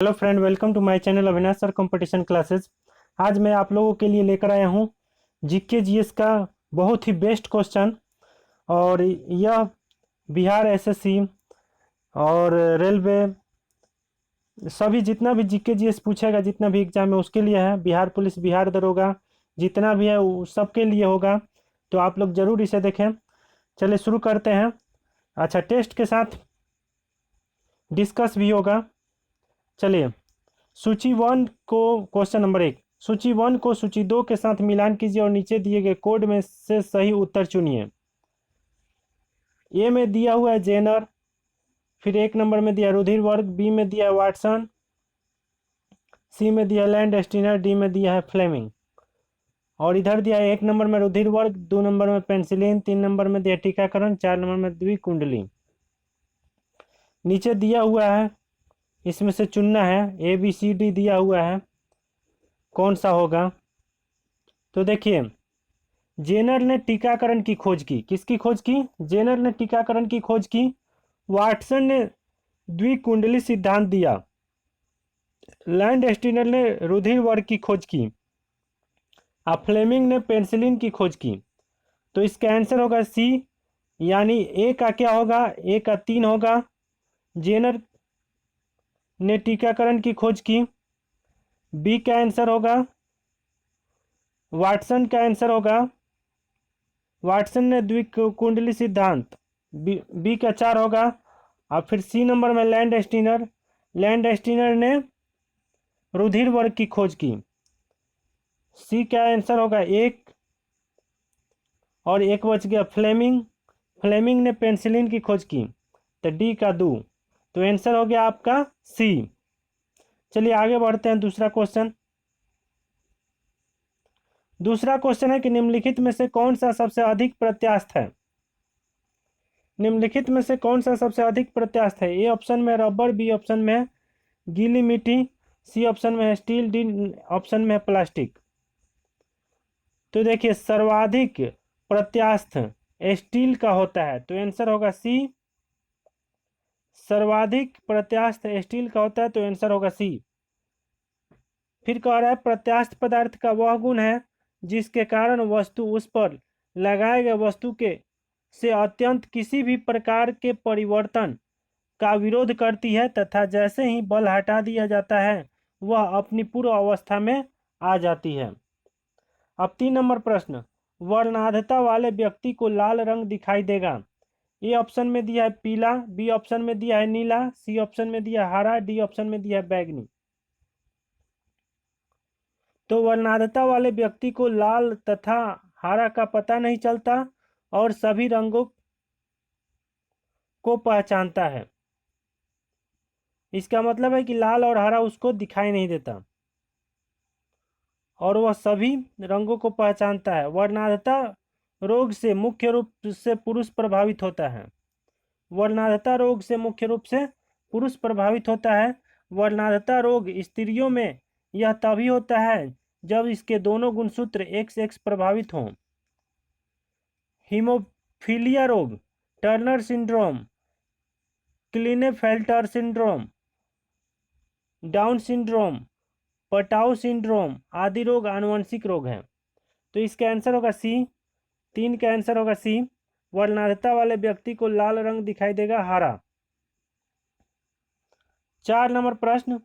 Hello friend, welcome to my channel Avinash sir competition classes. आज मैं आप लोगों के लिए लेकर आया हूँ जीके जीएस का बहुत ही बेस्ट क्वेश्चन। और यह बिहार एसएससी और रेलवे सभी जितना भी जीके जीएस पूछेगा, जितना भी एग्जाम है उसके लिए है। बिहार पुलिस, बिहार दरोगा, जितना भी है वो सबके लिए होगा। तो आप लोग ज़रूर इसे देखें। चलिए शुरू करते हैं। अच्छा, टेस्ट के साथ डिस्कस भी होगा। चलिए, सूची वन को क्वेश्चन नंबर 1, सूची वन को सूची दो के साथ मिलान कीजिए और नीचे दिए गए कोड में से सही उत्तर चुनिए। ए में दिया हुआ है जेनर, फिर एक नंबर में दिया रुधिर वर्ग, बी में दिया है वाटसन, सी में दिया है लैंड एस्टिनर, डी में दिया है फ्लेमिंग। और इधर दिया है एक नंबर में रुधिर वर्ग, दो नंबर में पेंसिलिन, तीन नंबर में दिया टीकाकरण, चार नंबर में द्विकुंडली। नीचे दिया हुआ है, इसमें से चुनना है। ए बी सी डी दिया हुआ है, कौन सा होगा। तो देखिए, जेनर ने टीकाकरण की खोज की। किसकी खोज की? जेनर ने टीकाकरण की खोज की। वाटसन ने द्विकुंडली सिद्धांत दिया। लैंड एस्टिनर ने रुधिर वर्ग की खोज की। अब फ्लेमिंग ने पेनिसिलिन की खोज की। तो इसका आंसर होगा सी, यानी ए का क्या होगा? ए का 3 होगा। जेनर ने टीकाकरण की खोज की। बी का आंसर होगा वाटसन का आंसर होगा। वाटसन ने द्विकुंडली सिद्धांत, बी का 4 होगा। और फिर सी नंबर में लैंड एस्टिनर, लैंड एस्टिनर ने रुधिर वर्ग की खोज की। सी का आंसर होगा 1। और एक बच गया फ्लेमिंग, फ्लेमिंग ने पेनिसिलिन की खोज की। तो डी का 2। तो आंसर हो गया आपका सी। चलिए आगे बढ़ते हैं। दूसरा क्वेश्चन, दूसरा क्वेश्चन है कि निम्नलिखित में से कौन सा सबसे अधिक प्रत्यास्थ है? निम्नलिखित में से कौन सा सबसे अधिक प्रत्यास्थ है? ए ऑप्शन में रबर, बी ऑप्शन में है गीली मिट्टी, सी ऑप्शन में है स्टील, डी ऑप्शन में है प्लास्टिक। तो देखिए, सर्वाधिक प्रत्यास्थ स्टील का होता है, तो आंसर होगा सी। सर्वाधिक प्रत्यास्थ स्टील का होता है, तो आंसर होगा सी। फिर कह रहा है प्रत्यास्थ पदार्थ का वह गुण है जिसके कारण वस्तु उस पर लगाए गए वस्तु के से अत्यंत किसी भी प्रकार के परिवर्तन का विरोध करती है तथा जैसे ही बल हटा दिया जाता है वह अपनी पूर्व अवस्था में आ जाती है। अब 3 नंबर प्रश्न, वर्णांधता वाले व्यक्ति को लाल रंग दिखाई देगा। ए ऑप्शन में दिया है पीला, बी ऑप्शन में दिया है नीला, सी ऑप्शन में दिया है हरा, डी ऑप्शन में दिया है बैगनी। तो वर्णांधता वाले व्यक्ति को लाल तथा हरा का पता नहीं चलता और सभी रंगों को पहचानता है। इसका मतलब है कि लाल और हरा उसको दिखाई नहीं देता और वह सभी रंगों को पहचानता है। वर्णांधता रोग से मुख्य रूप से पुरुष प्रभावित होता है। वर्णांधता रोग से मुख्य रूप से पुरुष प्रभावित होता है। वर्णांधता रोग स्त्रियों में यह तभी होता है जब इसके दोनों गुणसूत्र XX प्रभावित हों। हीमोफीलिया रोग, Turner syndrome, Klinefelter syndrome, Down syndrome, Patau syndrome आदि रोग आनुवंशिक रोग हैं। तो इसका आंसर होगा सी। 3 का आंसर होगा सी। वर्णांधता वाले व्यक्ति को लाल रंग दिखाई देगा, हरा। 4 नंबर प्रश्न,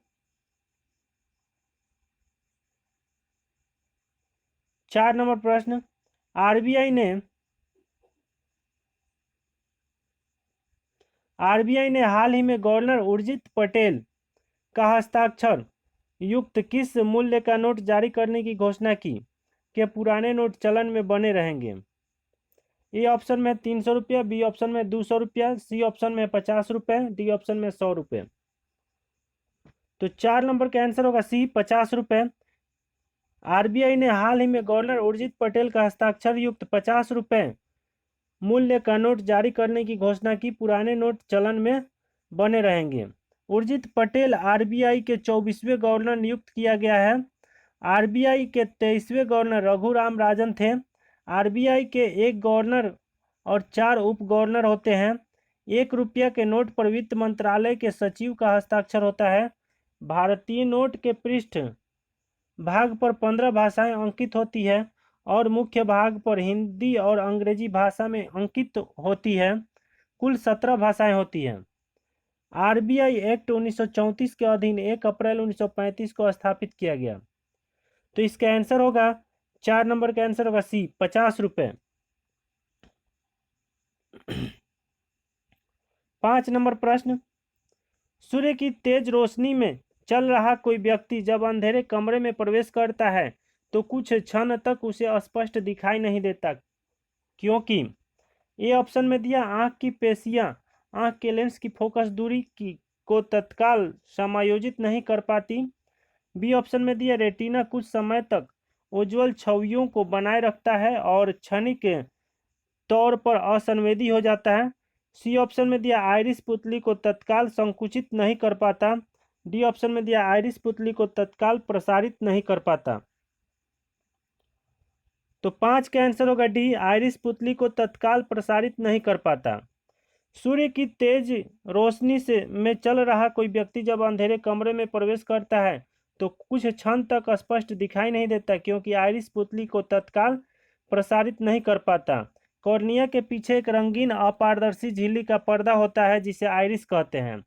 4 नंबर प्रश्न, आरबीआई ने हाल ही में गवर्नर उर्जित पटेल का हस्ताक्षर युक्त किस मूल्य का नोट जारी करने की घोषणा की कि पुराने नोट चलन में बने रहेंगे? ए ऑप्शन में 300 रुपया, बी ऑप्शन में 200 रुपया, सी ऑप्शन में 50 रुपये, डी ऑप्शन में 100 रुपये। तो 4 नंबर का आंसर होगा सी, 50 रुपये। आरबीआई ने हाल ही में गवर्नर उर्जित पटेल का हस्ताक्षर युक्त 50 रुपये मूल्य का नोट जारी करने की घोषणा की। पुराने नोट चलन में बने रहेंगे। उर्जित पटेल आरबीआई के 24वें गवर्नर नियुक्त किया गया है। आरबीआई के 23वें गवर्नर रघुराम राजन थे। आरबीआई के एक गवर्नर और 4 उप गवर्नर होते हैं। 1 रुपया के नोट पर वित्त मंत्रालय के सचिव का हस्ताक्षर होता है। भारतीय नोट के पृष्ठ भाग पर 15 भाषाएं अंकित होती है और मुख्य भाग पर हिंदी और अंग्रेजी भाषा में अंकित होती है। कुल 17 भाषाएं होती हैं। आरबीआई एक्ट 1934 के अधीन 1 अप्रैल 1935 को स्थापित किया गया। तो इसका आंसर होगा 4 नंबर का आंसर होगा सी, 50 रुपए। 5 नंबर प्रश्न, सूर्य की तेज रोशनी में चल रहा कोई व्यक्ति जब अंधेरे कमरे में प्रवेश करता है तो कुछ क्षण तक उसे स्पष्ट दिखाई नहीं देता, क्योंकि ए ऑप्शन में दिया आंख की पेशियां आंख के लेंस की फोकस दूरी को तत्काल समायोजित नहीं कर पाती। बी ऑप्शन में दिया रेटिना कुछ समय तक उज्ज्वल छवियों को बनाए रखता है और क्षणिक तौर पर असंवेदी हो जाता है। सी ऑप्शन में दिया आइरिस पुतली को तत्काल संकुचित नहीं कर पाता। डी ऑप्शन में दिया आइरिस पुतली को तत्काल प्रसारित नहीं कर पाता। तो 5 का आंसर होगा डी, आइरिस पुतली को तत्काल प्रसारित नहीं कर पाता। सूर्य की तेज रोशनी से में चल रहा कोई व्यक्ति जब अंधेरे कमरे में प्रवेश करता है तो कुछ क्षण तक स्पष्ट दिखाई नहीं देता, क्योंकि आइरिस पुतली को तत्काल प्रसारित नहीं कर पाता। कॉर्निया के पीछे एक रंगीन अपारदर्शी झिल्ली का पर्दा होता है जिसे आइरिस कहते हैं।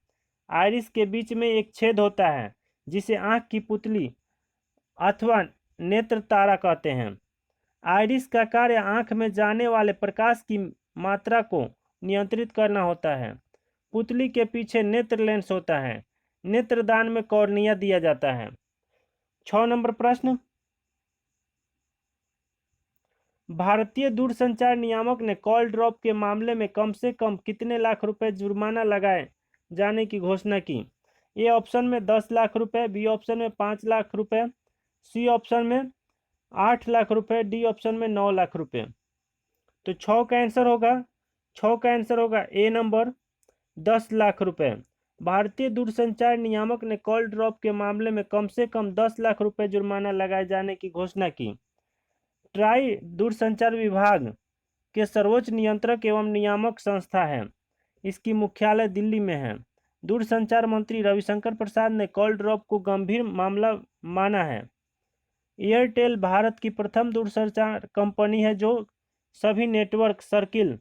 आइरिस के बीच में एक छेद होता है जिसे आंख की पुतली अथवा नेत्र तारा कहते हैं। आइरिस का कार्य आंख में जाने वाले प्रकाश की मात्रा को नियंत्रित करना होता है। पुतली के पीछे नेत्र लेंस होता है। नेत्रदान में कॉर्निया दिया जाता है। 6 नंबर प्रश्न, भारतीय दूरसंचार नियामक ने कॉल ड्रॉप के मामले में कम से कम कितने लाख रुपए जुर्माना लगाए जाने की घोषणा की? ए ऑप्शन में 10 लाख रुपए, बी ऑप्शन में 5 लाख रुपए, सी ऑप्शन में 8 लाख रुपए, डी ऑप्शन में 9 लाख रुपए। तो 6 का आंसर होगा ए नंबर, 10 लाख रुपए। भारतीय दूरसंचार नियामक ने कॉल ड्रॉप के मामले में कम से कम 10 लाख रुपए जुर्माना लगाए जाने की घोषणा की। ट्राई दूरसंचार विभाग के सर्वोच्च नियंत्रक एवं नियामक संस्था है। इसकी मुख्यालय दिल्ली में है। दूरसंचार मंत्री रविशंकर प्रसाद ने कॉल ड्रॉप को गंभीर मामला माना है। एयरटेल भारत की प्रथम दूरसंचार कंपनी है जो सभी नेटवर्क सर्किल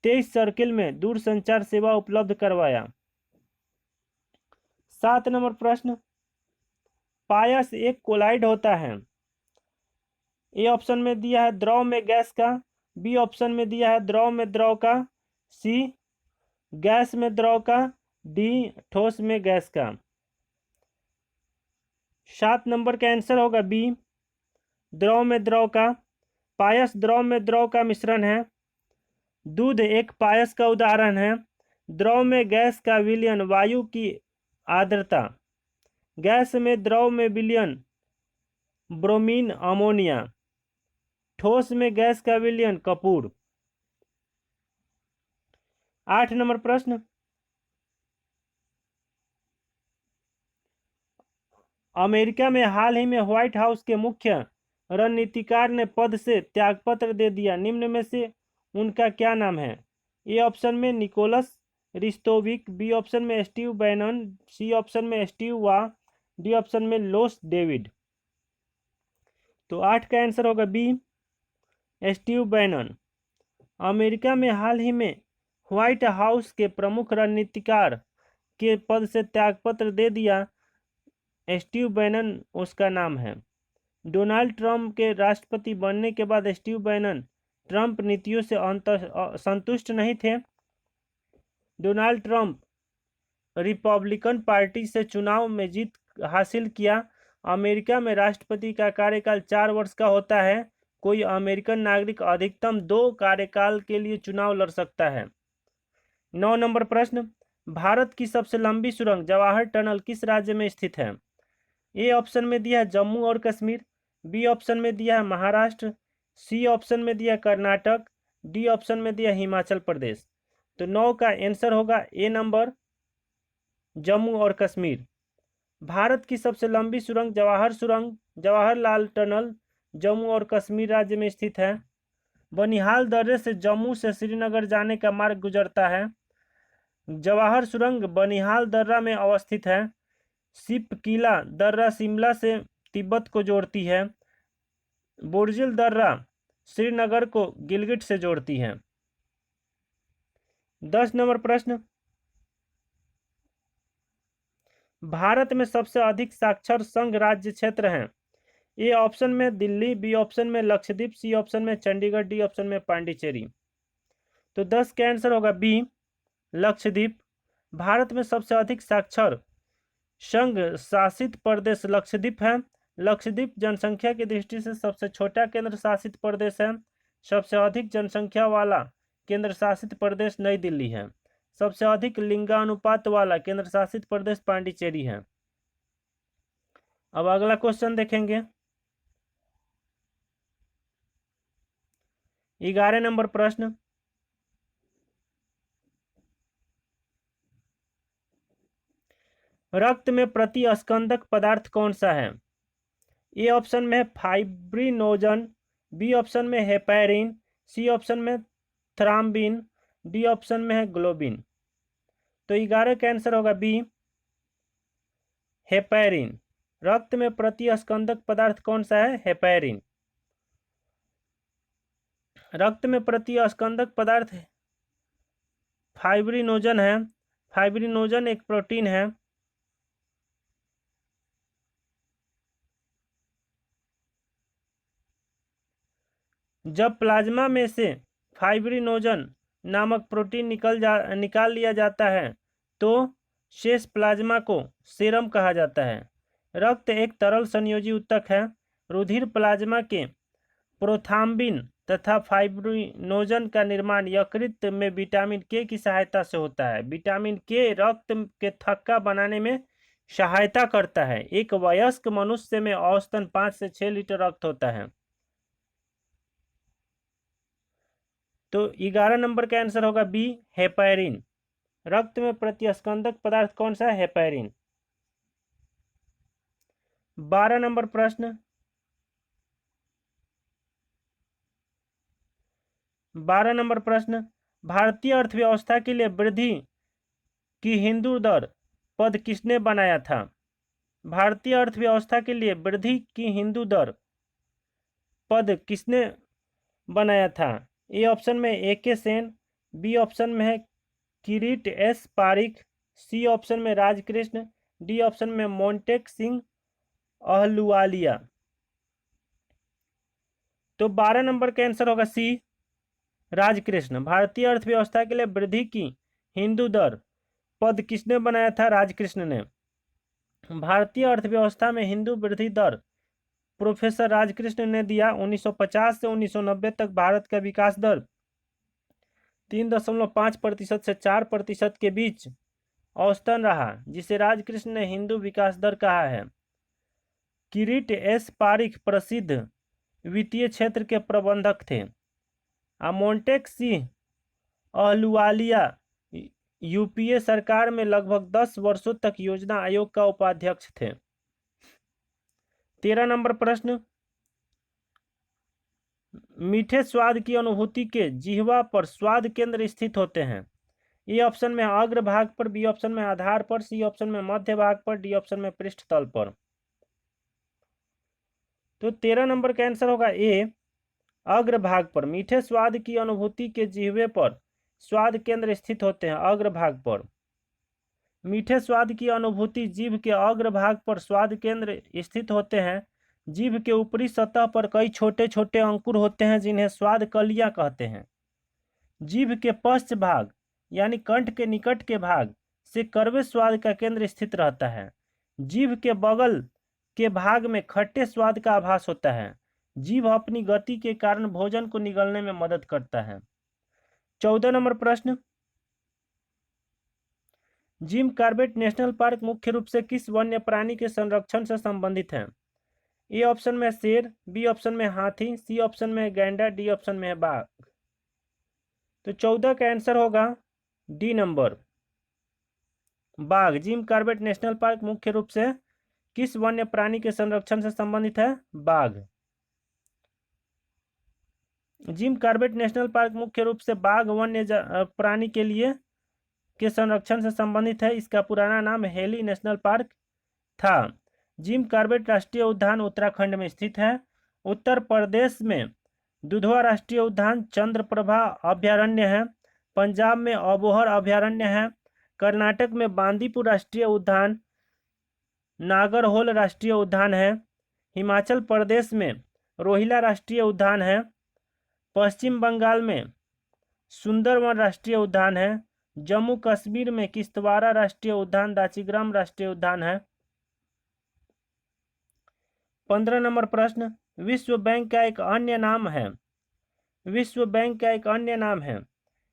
23 सर्किल में दूरसंचार सेवा उपलब्ध करवाया। 7 नंबर प्रश्न, पायस एक कोलाइड होता है। ए ऑप्शन में दिया है द्रव में गैस का, बी ऑप्शन में दिया है द्रव में द्रव का, सी गैस में द्रव का, डी ठोस में गैस का। 7 नंबर का आंसर होगा बी, द्रव में द्रव का। पायस द्रव में द्रव का मिश्रण है। दूध एक पायस का उदाहरण है। द्रव में गैस का विलयन वायु की आर्द्रता। गैस में द्रव में विलयन ब्रोमीन अमोनिया। ठोस में गैस का विलयन कपूर। 8 नंबर प्रश्न, अमेरिका में हाल ही में व्हाइट हाउस के मुख्य रणनीतिकार ने पद से त्यागपत्र दे दिया। निम्न में से उनका क्या नाम है? ए ऑप्शन में निकोलस रिस्टोविक, बी ऑप्शन में स्टीव बैनन, सी ऑप्शन में स्टीव वा, डी ऑप्शन में लोस डेविड। तो 8 का आंसर होगा बी, स्टीव बैनन। अमेरिका में हाल ही में व्हाइट हाउस के प्रमुख रणनीतिकार के पद से त्यागपत्र दे दिया। स्टीव बैनन उसका नाम है। डोनाल्ड ट्रंप के राष्ट्रपति बनने के बाद स्टीव बैनन ट्रंप नीतियों से संतुष्ट नहीं थे। डोनाल्ड ट्रंप रिपब्लिकन पार्टी से चुनाव में जीत हासिल किया। अमेरिका में राष्ट्रपति का कार्यकाल 4 वर्ष का होता है। कोई अमेरिकन नागरिक अधिकतम 2 कार्यकाल के लिए चुनाव लड़ सकता है। 9 नंबर प्रश्न, भारत की सबसे लंबी सुरंग जवाहर टनल किस राज्य में स्थित है? ए ऑप्शन में दिया है जम्मू और कश्मीर, बी ऑप्शन में दिया है महाराष्ट्र, सी ऑप्शन में दिया कर्नाटक, डी ऑप्शन में दिया हिमाचल प्रदेश। तो 9 का आंसर होगा ए नंबर, जम्मू और कश्मीर। भारत की सबसे लंबी सुरंग जवाहरलाल टनल जम्मू और कश्मीर राज्य में स्थित है। बनिहाल दर्रे से जम्मू से श्रीनगर जाने का मार्ग गुजरता है। जवाहर सुरंग बनिहाल दर्रा में अवस्थित है। सिपकीला दर्रा शिमला से तिब्बत को जोड़ती है। बुर्जिल दर्रा श्रीनगर को गिलगिट से जोड़ती है। 10 नंबर प्रश्न, भारत में सबसे अधिक साक्षर संघ राज्य क्षेत्र हैं। ए ऑप्शन में दिल्ली, बी ऑप्शन में लक्षद्वीप, सी ऑप्शन में चंडीगढ़, डी ऑप्शन में पांडिचेरी। तो 10 का आंसर होगा बी, लक्षद्वीप। भारत में सबसे अधिक साक्षर संघ शासित प्रदेश लक्षद्वीप है। लक्षद्वीप जनसंख्या की दृष्टि से सबसे छोटा केंद्र शासित प्रदेश है। सबसे अधिक जनसंख्या वाला केंद्र शासित प्रदेश नई दिल्ली है। सबसे अधिक लिंगानुपात वाला केंद्र शासित प्रदेश पांडिचेरी है। अब अगला क्वेश्चन देखेंगे। 11 नंबर प्रश्न, रक्त में प्रतिस्कंदक पदार्थ कौन सा है। ए ऑप्शन में फाइब्रिनोजन, बी ऑप्शन में हेपैरिन, सी ऑप्शन में थ्राम्बिन, डी ऑप्शन में है ग्लोबिन। तो 11 का आंसर होगा बी, हेपैरिन। रक्त में प्रतिस्कंदक पदार्थ कौन सा है, हेपैरिन। रक्त में प्रतिस्कंदक पदार्थ फाइब्रिनोजन है। फाइब्रिनोजन एक प्रोटीन है। जब प्लाज्मा में से फाइब्रिनोजन नामक प्रोटीन निकाल लिया जाता है तो शेष प्लाज्मा को सीरम कहा जाता है। रक्त एक तरल संयोजी ऊतक है। रुधिर प्लाज्मा के प्रोथ्राम्बिन तथा फाइब्रिनोजन का निर्माण यकृत में विटामिन के की सहायता से होता है। विटामिन के रक्त के थक्का बनाने में सहायता करता है। एक वयस्क मनुष्य में औसतन 5 से 6 लीटर रक्त होता है। तो 11 नंबर का आंसर होगा बी, हेपैरिन। रक्त में प्रतिस्कंदक पदार्थ कौन सा है, हेपैरिन। 12 नंबर प्रश्न, 12 नंबर प्रश्न, भारतीय अर्थव्यवस्था के लिए वृद्धि की हिंदू दर पद किसने बनाया था। भारतीय अर्थव्यवस्था के लिए वृद्धि की हिंदू दर पद किसने बनाया था। ए ऑप्शन में ए.के. सेन, बी ऑप्शन में है किरीट एस पारिक, सी ऑप्शन में राजकृष्ण, डी ऑप्शन में मोंटेक सिंह अहलुवालिया। तो 12 नंबर का आंसर होगा सी, राजकृष्ण। भारतीय अर्थव्यवस्था के लिए वृद्धि की हिंदू दर पद किसने बनाया था, राजकृष्ण ने। भारतीय अर्थव्यवस्था में हिंदू वृद्धि दर प्रोफेसर राजकृष्ण ने दिया। 1950 से 1990 तक भारत का विकास दर 3.5% से 4% के बीच औसतन रहा, जिसे राजकृष्ण ने हिंदू विकास दर कहा है। किरीट एस पारिक प्रसिद्ध वित्तीय क्षेत्र के प्रबंधक थे। मोंटेक सिंह अहलुवालिया यूपीए सरकार में लगभग 10 वर्षों तक योजना आयोग का उपाध्यक्ष थे। 13 नंबर प्रश्न, मीठे स्वाद की अनुभूति के जिह्वा पर स्वाद केंद्र स्थित होते हैं। ए ऑप्शन में अग्र भाग पर, बी ऑप्शन में आधार पर, सी ऑप्शन में मध्य भाग पर, डी ऑप्शन में पृष्ठ तल पर। तो 13 नंबर का आंसर होगा ए, अग्र भाग पर। मीठे स्वाद की अनुभूति के जिह्वे पर स्वाद केंद्र स्थित होते हैं, अग्र भाग पर। मीठे स्वाद की अनुभूति जीभ के अग्र भाग पर स्वाद केंद्र स्थित होते हैं। जीभ के ऊपरी सतह पर कई छोटे छोटे अंकुर होते हैं जिन्हें स्वाद कलियां कहते हैं। जीभ के पश्च भाग यानी कंठ के निकट के भाग से कड़वे स्वाद का केंद्र स्थित रहता है। जीभ के बगल के भाग में खट्टे स्वाद का आभास होता है। जीभ अपनी गति के कारण भोजन को निगलने में मदद करता है। 14 नंबर प्रश्न, जिम कॉर्बेट नेशनल पार्क मुख्य रूप से किस वन्य प्राणी के संरक्षण से संबंधित है। ए ऑप्शन में शेर, बी ऑप्शन में हाथी, सी ऑप्शन में गैंडा, डी ऑप्शन में है बाघ। तो 14 का आंसर होगा डी नंबर, बाघ। जिम कॉर्बेट नेशनल पार्क मुख्य रूप से किस वन्य प्राणी के संरक्षण से संबंधित है, बाघ। जिम कॉर्बेट नेशनल पार्क मुख्य रूप से बाघ वन्य प्राणी के संरक्षण से संबंधित है। इसका पुराना नाम हेली नेशनल पार्क था। जिम कॉर्बेट राष्ट्रीय उद्यान उत्तराखंड में स्थित है। उत्तर प्रदेश में दुधवा राष्ट्रीय उद्यान, चंद्रप्रभा अभयारण्य है। पंजाब में अबोहर अभयारण्य है। कर्नाटक में बांदीपुर राष्ट्रीय उद्यान, नागरहोल राष्ट्रीय उद्यान है। हिमाचल प्रदेश में रोहिला राष्ट्रीय उद्यान है। पश्चिम बंगाल में सुंदरवन राष्ट्रीय उद्यान है। जम्मू कश्मीर में किश्तवाड़ा राष्ट्रीय उद्यान, दाचीग्राम राष्ट्रीय उद्यान है। 15 नंबर प्रश्न, विश्व बैंक का एक अन्य नाम है। विश्व बैंक का एक अन्य नाम है।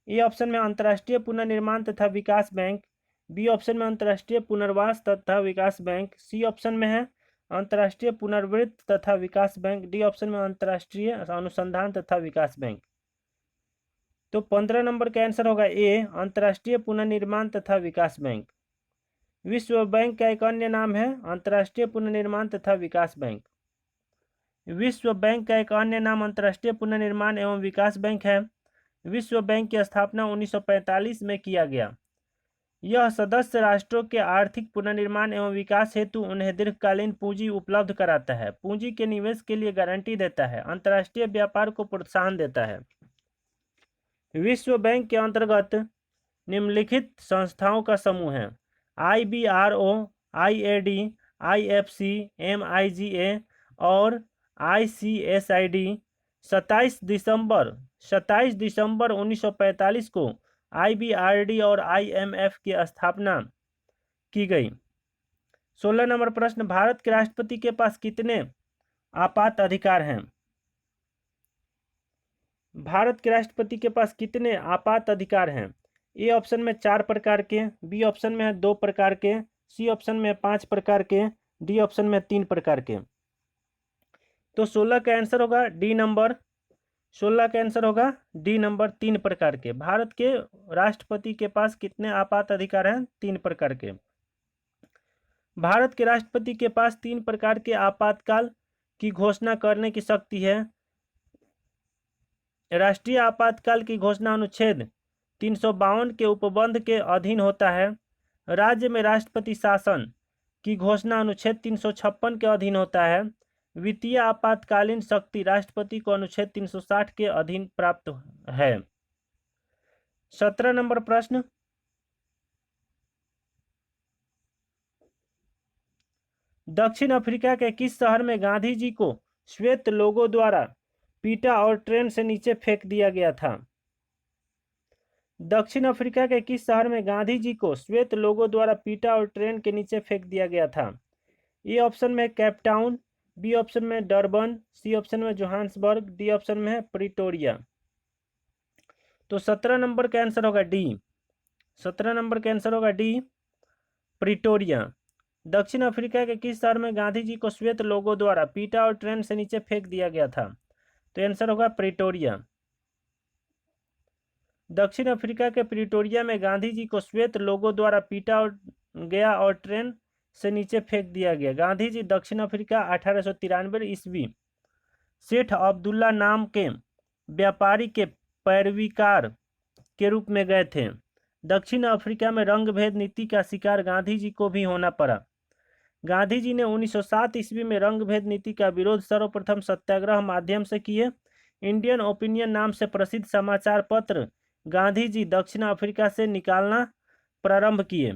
ए ऑप्शन में अंतर्राष्ट्रीय पुनर्निर्माण तथा विकास बैंक, बी ऑप्शन में अंतर्राष्ट्रीय पुनर्वास तथा विकास बैंक, सी ऑप्शन में है अंतर्राष्ट्रीय पुनर्वृत्त तथा विकास बैंक, डी ऑप्शन में अंतर्राष्ट्रीय अनुसंधान तथा विकास बैंक। तो 15 नंबर का आंसर होगा ए, अंतर्राष्ट्रीय पुनर्निर्माण तथा विकास बैंक। विश्व बैंक का एक अन्य नाम है अंतर्राष्ट्रीय पुनर्निर्माण तथा विकास बैंक। विश्व बैंक का एक अन्य नाम अंतर्राष्ट्रीय पुनर्निर्माण एवं विकास बैंक है। विश्व बैंक की स्थापना 1945 में किया गया। यह सदस्य राष्ट्रों के आर्थिक पुनर्निर्माण एवं विकास हेतु उन्हें दीर्घकालीन पूंजी उपलब्ध कराता है, पूंजी के निवेश के लिए गारंटी देता है, अंतर्राष्ट्रीय व्यापार को प्रोत्साहन देता है। विश्व बैंक के अंतर्गत निम्नलिखित संस्थाओं का समूह है: IBRO, IAD, IFC, MIGA और ICSID। 27 दिसंबर 1945 को IBRD और IMF की स्थापना की गई। 16 नंबर प्रश्न, भारत के राष्ट्रपति के पास कितने आपात अधिकार हैं? भारत के राष्ट्रपति के पास कितने आपात अधिकार हैं? ए ऑप्शन में 4 प्रकार के, बी ऑप्शन में है 2 प्रकार के, सी ऑप्शन में 5 प्रकार के, डी ऑप्शन में 3 प्रकार के। तो 16 का आंसर होगा डी नंबर। 16 का आंसर होगा डी नंबर, 3 प्रकार के। भारत के राष्ट्रपति के पास कितने आपात अधिकार हैं? 3 प्रकार के। भारत के राष्ट्रपति के पास 3 प्रकार के आपातकाल की घोषणा करने की शक्ति है। राष्ट्रीय आपातकाल की घोषणा अनुच्छेद 352 के उपबंध के अधीन होता है। राज्य में राष्ट्रपति शासन की घोषणा अनुच्छेद 356 के अधीन होता है। वित्तीय आपातकालीन शक्ति राष्ट्रपति को अनुच्छेद 360 के अधीन प्राप्त है। 17 नंबर प्रश्न, दक्षिण अफ्रीका के किस शहर में गांधी जी को श्वेत लोगों द्वारा पीटा और ट्रेन से नीचे फेंक दिया गया था? दक्षिण अफ्रीका के किस शहर में गांधी जी को श्वेत लोगों द्वारा पीटा और ट्रेन के नीचे फेंक दिया गया था? ए ऑप्शन में केप टाउन, बी ऑप्शन में डरबन, सी ऑप्शन में जोहान्सबर्ग, डी ऑप्शन में है प्रिटोरिया। तो 17 नंबर का आंसर होगा डी। 17 नंबर का आंसर होगा डी, प्रिटोरिया। दक्षिण अफ्रीका के किस शहर में गांधी जी को श्वेत लोगों द्वारा पीटा और ट्रेन से नीचे फेंक दिया गया था? तो आंसर होगा प्रिटोरिया। दक्षिण अफ्रीका के प्रिटोरिया में गांधी जी को श्वेत लोगों द्वारा पीटा गया और ट्रेन से नीचे फेंक दिया गया। गांधी जी दक्षिण अफ्रीका 1893 ईस्वी सेठ अब्दुल्ला नाम के व्यापारी के पैरवीकार के रूप में गए थे। दक्षिण अफ्रीका में रंगभेद नीति का शिकार गांधी जी को भी होना पड़ा। गांधी जी ने 1907 ईस्वी में रंगभेद नीति का विरोध सर्वप्रथम सत्याग्रह माध्यम से किए। इंडियन ओपिनियन नाम से प्रसिद्ध समाचार पत्र गांधी जी दक्षिण अफ्रीका से निकालना प्रारंभ किए।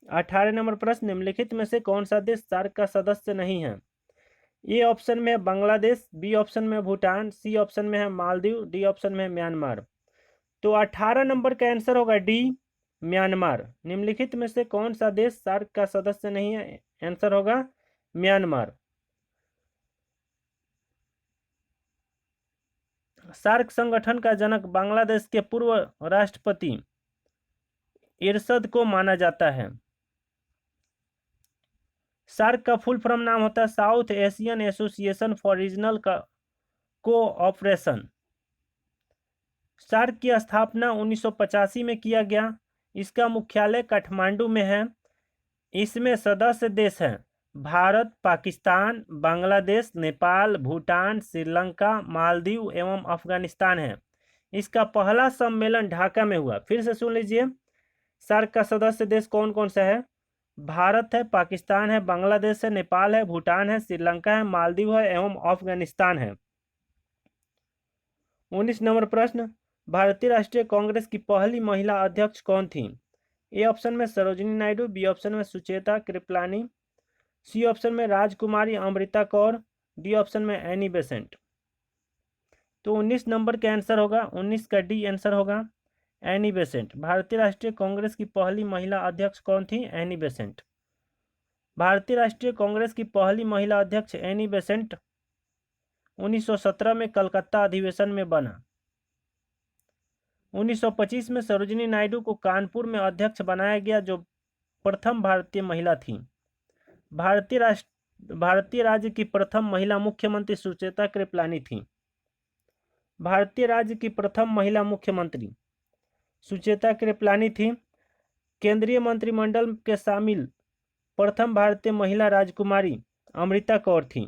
18 नंबर प्रश्न, निम्नलिखित में से कौन सा देश सार्क का सदस्य नहीं है? ए ऑप्शन में है बांग्लादेश, बी ऑप्शन में भूटान, सी ऑप्शन में है मालदीव, डी ऑप्शन में है म्यांमार। तो 18 नंबर का आंसर होगा डी, म्यांमार। निम्नलिखित में से कौन सा देश सार्क का सदस्य नहीं है? आंसर होगा म्यांमार। सार्क संगठन का जनक बांग्लादेश के पूर्व राष्ट्रपति इरशद को माना जाता है। सार्क का फुल फॉर्म नाम होता है South Asian Association for Regional Cooperation. SAARC की स्थापना 1985 में किया गया। इसका मुख्यालय काठमांडू में है। इसमें सदस्य देश हैं भारत, पाकिस्तान, बांग्लादेश, नेपाल, भूटान, श्रीलंका, मालदीव एवं अफगानिस्तान है। इसका पहला सम्मेलन ढाका में हुआ। फिर से सुन लीजिए, सार्क का सदस्य देश कौन कौन सा है? भारत है, पाकिस्तान है, बांग्लादेश है, नेपाल है, भूटान है, श्रीलंका है, मालदीव है एवं अफगानिस्तान है। 19 नंबर प्रश्न, भारतीय राष्ट्रीय कांग्रेस की पहली महिला अध्यक्ष कौन थी? ए ऑप्शन में सरोजिनी नायडू, बी ऑप्शन में सुचेता कृपलानी, सी ऑप्शन में राजकुमारी अमृता कौर, डी ऑप्शन में एनी बेसेंट। तो 19 नंबर का आंसर होगा, 19 का डी आंसर होगा, एनी बेसेंट। भारतीय राष्ट्रीय कांग्रेस की पहली महिला अध्यक्ष कौन थी? Annie Besant. भारतीय राष्ट्रीय कांग्रेस की पहली महिला अध्यक्ष एनी बेसेंट 1917 में कलकत्ता अधिवेशन में बना। 1925 में सरोजिनी नायडू को कानपुर में अध्यक्ष बनाया गया, जो प्रथम भारतीय महिला थी। भारतीय राज्य की प्रथम महिला मुख्यमंत्री सुचेता कृपलानी थी। भारतीय राज्य की प्रथम महिला मुख्यमंत्री सुचेता कृपलानी थी। केंद्रीय मंत्रिमंडल के शामिल प्रथम भारतीय महिला राजकुमारी अमृता कौर थी।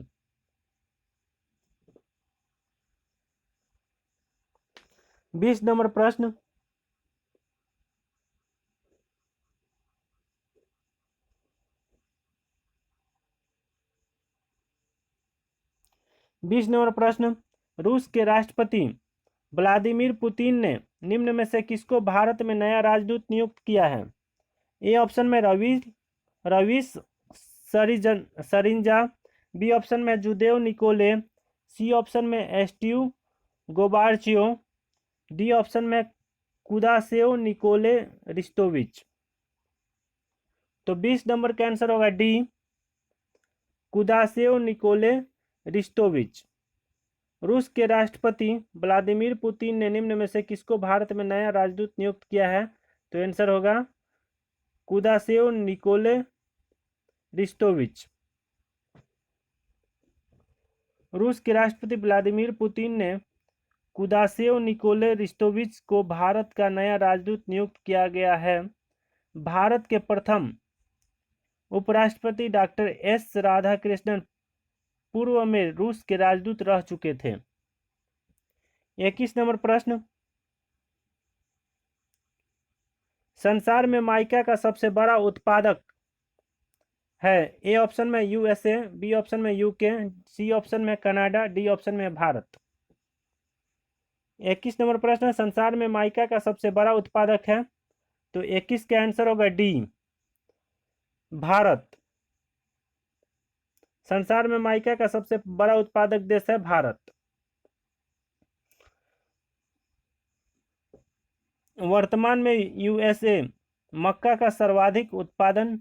बीस नंबर प्रश्न, रूस के राष्ट्रपति व्लादिमीर पुतिन ने निम्न में से किसको भारत में नया राजदूत नियुक्त किया है? ए ऑप्शन में रवीश सरिंजा, बी ऑप्शन में जुदेव निकोले, सी ऑप्शन में एस्टीव गोबार्चियो, डी ऑप्शन में कुदासेव निकोले रिस्तोविच। तो 20 नंबर का आंसर होगा डी, कुदासेव निकोले रिस्तोविच। रूस के राष्ट्रपति व्लादिमीर पुतिन ने निम्न में से किसको भारत में नया राजदूत नियुक्त किया है? तो आंसर होगा कुदासेव निकोले रिस्तोविच। रूस के राष्ट्रपति व्लादिमीर पुतिन ने कुदासेव निकोले रिस्तोविच को भारत का नया राजदूत नियुक्त किया गया है। भारत के प्रथम उपराष्ट्रपति डॉक्टर एस राधाकृष्णन पूर्व में रूस के राजदूत रह चुके थे। 21 नंबर प्रश्न, संसार में माइका का सबसे बड़ा उत्पादक है? ए ऑप्शन में यूएसए, बी ऑप्शन में यूके, सी ऑप्शन में कनाडा, डी ऑप्शन में भारत। 21 नंबर प्रश्न, संसार में माइका का सबसे बड़ा उत्पादक है? तो 21 का आंसर होगा डी, भारत। संसार में माइका का सबसे बड़ा उत्पादक देश है भारत। वर्तमान में यूएसए मक्का का सर्वाधिक उत्पादन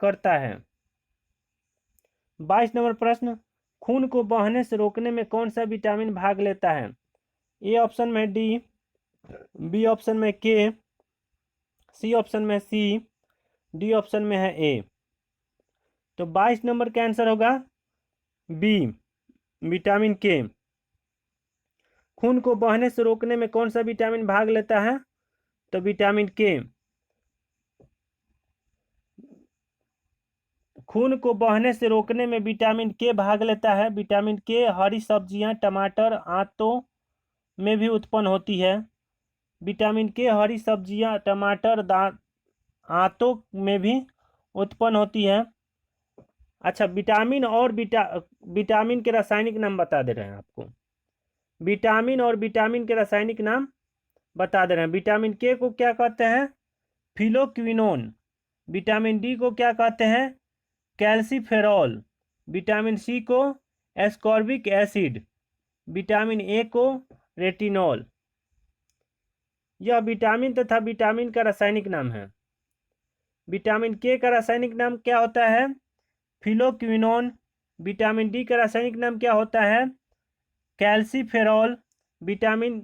करता है। 22 नंबर प्रश्न, खून को बहने से रोकने में कौन सा विटामिन भाग लेता है? ए ऑप्शन में डी, बी ऑप्शन में के, सी ऑप्शन में सी, डी ऑप्शन में है ए। तो 22 नंबर का आंसर होगा बी, विटामिन के। खून को बहने से रोकने में कौन सा विटामिन भाग लेता है? तो विटामिन के। खून को बहने से रोकने में विटामिन के भाग लेता है। विटामिन के हरी सब्जियां, टमाटर, आंतों में भी उत्पन्न होती है। विटामिन के हरी सब्जियां, टमाटर, आंतों में भी उत्पन्न होती है। अच्छा, विटामिन और विटामिन के रासायनिक नाम बता दे रहे हैं आपको। विटामिन और विटामिन के रासायनिक नाम बता दे रहे हैं। विटामिन के को क्या कहते हैं? फिलोक्विनोन। विटामिन डी को क्या कहते हैं? कैल्सीफेरॉल। विटामिन सी को एस्कॉर्बिक एसिड। विटामिन ए को रेटिनॉल। यह विटामिन तथा विटामिन का रासायनिक नाम है। विटामिन के का रासायनिक नाम क्या होता है? फिलोक्विनोन। विटामिन डी का रासायनिक नाम क्या होता है? कैल्सीफेरॉल। विटामिन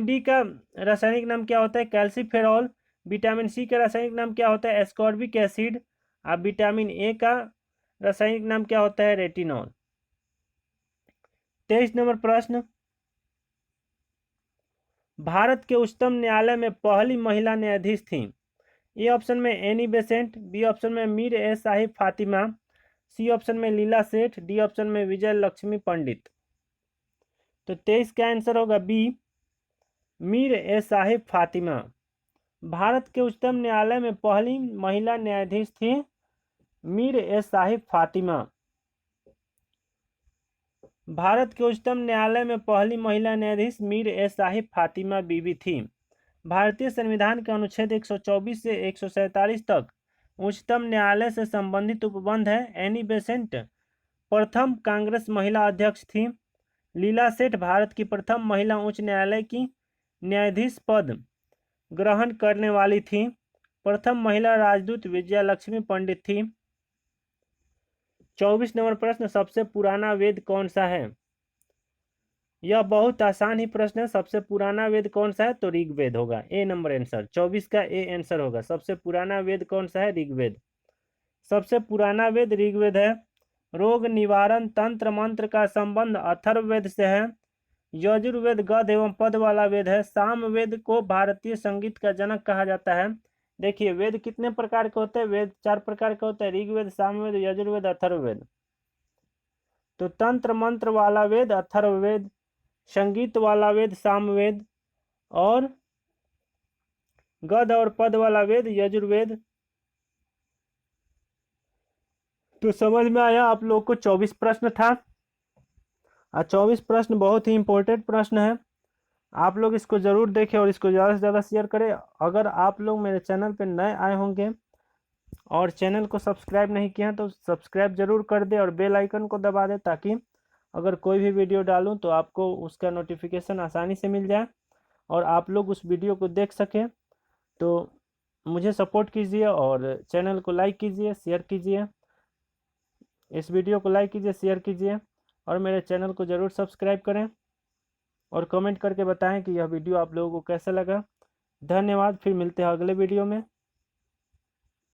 डी का रासायनिक नाम क्या होता है? कैल्सीफेरॉल। विटामिन सी का रासायनिक नाम क्या होता है? Ascorbic acid. और विटामिन ए का रासायनिक नाम क्या होता है? रेटिनॉल। 23 नंबर प्रश्न, भारत के उच्चतम न्यायालय में पहली महिला न्यायाधीश थी? ए ऑप्शन में एनी बेसेंट, बी ऑप्शन में मीर ए साहिब फातिमा, सी ऑप्शन में लीला सेठ, डी ऑप्शन में विजय लक्ष्मी पंडित। तो 23 का आंसर होगा बी, मीर ए साहिब फातिमा। भारत के उच्चतम न्यायालय में पहली महिला न्यायाधीश थी मीर ए साहिब फातिमा। भारत के उच्चतम न्यायालय में पहली महिला न्यायाधीश मीर ए साहिब फातिमा बीबी थी। भारतीय संविधान के अनुच्छेद 124 से 147 तक उच्चतम न्यायालय से संबंधित उपबंध है। एनी बेसेंट प्रथम कांग्रेस महिला अध्यक्ष थी। लीला सेठ भारत की प्रथम महिला उच्च न्यायालय की न्यायाधीश पद ग्रहण करने वाली थी। प्रथम महिला राजदूत विजया लक्ष्मी पंडित थी। 24 नंबर प्रश्न, सबसे पुराना वेद कौन सा है? यह बहुत आसान ही प्रश्न है। सबसे पुराना वेद कौन सा है? तो ऋग्वेद होगा। ए नंबर आंसर, 24 का ए आंसर होगा। सबसे पुराना वेद कौन सा है? ऋग्वेद। सबसे पुराना वेद ऋग्वेद है। रोग निवारण तंत्र मंत्र का संबंध अथर्ववेद से है। यजुर्वेद गद एवं पद वाला वेद है। सामवेद को भारतीय संगीत का जनक कहा जाता है। देखिए, वेद कितने प्रकार के होते हैं? वेद 4 प्रकार के होते हैं, ऋग्वेद, सामवेद, यजुर्वेद, अथर्ववेद। तो तंत्र मंत्र वाला वेद अथर्ववेद, संगीत वाला वेद सामवेद, और गद और पद वाला वेद यजुर्वेद। तो समझ में आया आप लोग को? 24 प्रश्न था और 24 प्रश्न बहुत ही इंपॉर्टेंट प्रश्न है। आप लोग इसको ज़रूर देखें और इसको ज़्यादा से ज़्यादा शेयर करें। अगर आप लोग मेरे चैनल पर नए आए होंगे और चैनल को सब्सक्राइब नहीं किया तो सब्सक्राइब जरूर कर दे और बेल आइकन को दबा दे, ताकि अगर कोई भी वीडियो डालूं तो आपको उसका नोटिफिकेशन आसानी से मिल जाए और आप लोग उस वीडियो को देख सकें। तो मुझे सपोर्ट कीजिए और चैनल को लाइक कीजिए, शेयर कीजिए। इस वीडियो को लाइक कीजिए, शेयर कीजिए और मेरे चैनल को ज़रूर सब्सक्राइब करें और कमेंट करके बताएं कि यह वीडियो आप लोगों को कैसा लगा। धन्यवाद। फिर मिलते हैं अगले वीडियो में।